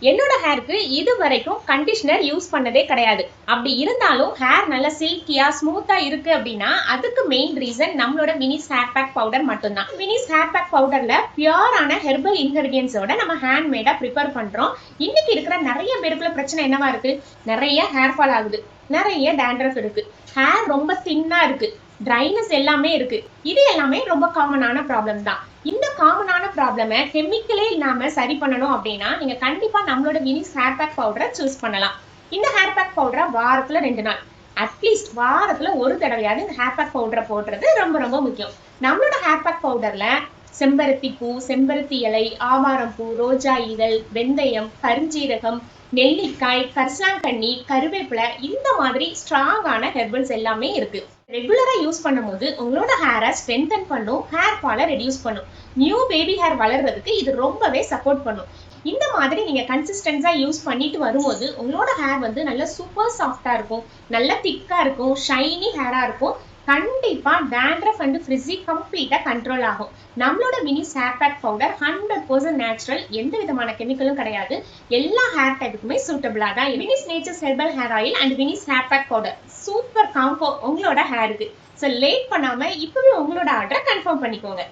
என்னோட ஹேருக்கு இது வரைக்கும் கண்டிஷனர் யூஸ் பண்ணதே கிடையாது. அப்படி இருந்தாலும் ஹேர் நல்ல சில்கியா ஸ்மூத்தா இருக்கு அப்படின்னா அதுக்கு மெயின் ரீசன் நம்மளோட வினிஸ் ஹேர் பேக் பவுடர் மட்டும்தான். வினிஸ் ஹேர் பேக் பவுடர்ல பியூரான ஹெர்பல் இன்கிரிடியன்ஸோட நம்ம ஹேண்ட்மேடா ப்ரிப்பேர் பண்றோம். இன்னைக்கு இருக்கிற நிறைய பேருக்குள்ள பிரச்சனை என்னவா இருக்கு? நிறைய ஹேர் ஃபால் ஆகுது, நிறைய டேண்ட்ரஃப் இருக்கு, ஹேர் ரொம்ப தின்னா இருக்கு, ட்ரைனஸ் எல்லாமே இருக்கு. இது எல்லாமே ரொம்ப காமனான ப்ராப்ளம் தான். இந்த காமனான ப்ராப்ளமை கெமிக்கலே இல்லாம சரி பண்ணணும் அப்படின்னா நீங்க கண்டிப்பா நம்மளோட வினிஸ் ஹேர் பேக் பவுடரை சூஸ் பண்ணலாம். இந்த ஹேர் பேக் பவுடரை வாரத்துல 2 நாள், அட்லீஸ்ட் வாரத்துல ஒரு தடவையாவது இந்த ஹேர் பேக் பவுடரை போடுறது ரொம்ப ரொம்ப முக்கியம். நம்மளோட ஹேர் பேக் பவுடர்ல செம்பருத்தி பூ, செம்பருத்தி இலை, ஆவாரம் பூ, ரோஜா இதழ், வெந்தயம், கருஞ்சீரகம், நெல்லிக்காய், கரிசலாங்கண்ணி, கருவேப்பிலை, இந்த மாதிரி ஸ்ட்ராங்கான ஹெர்பல்ஸ் எல்லாமே இருக்கு. ரெகுலரா யூஸ் பண்ணும்போது உங்களோட ஹேரை ஸ்ட்ரென்தன் பண்ணும், ஹேர் ஃபாலை ரெடியூஸ் பண்ணும், நியூ பேபி ஹேர் வளர்றதுக்கு இது ரொம்பவே சப்போர்ட் பண்ணும். இந்த மாதிரி நீங்க கன்சிஸ்டன்ஸா யூஸ் பண்ணிட்டு வரும்போது உங்களோட ஹேர் வந்து நல்ல சூப்பர் சாஃப்டா இருக்கும், நல்ல திக்கா இருக்கும், ஷைனி ஹேரா இருக்கும். கண்டிப்பா டேண்ட்ரஃப் அண்ட் ஃப்ரிஸி கம்ப்ளீட்டா கண்ட்ரோல் ஆகும். நம்மளோட Vinis hair pack powder 100% natural, எந்த விதமான கெமிக்கலும் கிடையாது. எல்லா ஹேர் டைப்புக்குமே சூட்டபிளா தான். Vinis Nature's herbal hair oil and Vinis hair pack powder super combo உங்களோட ஹேருக்கு. ஸோ லேட் பண்ணாம இப்பவே உங்களோட ஆர்டரை கன்ஃபார்ம் பண்ணிக்கோங்க.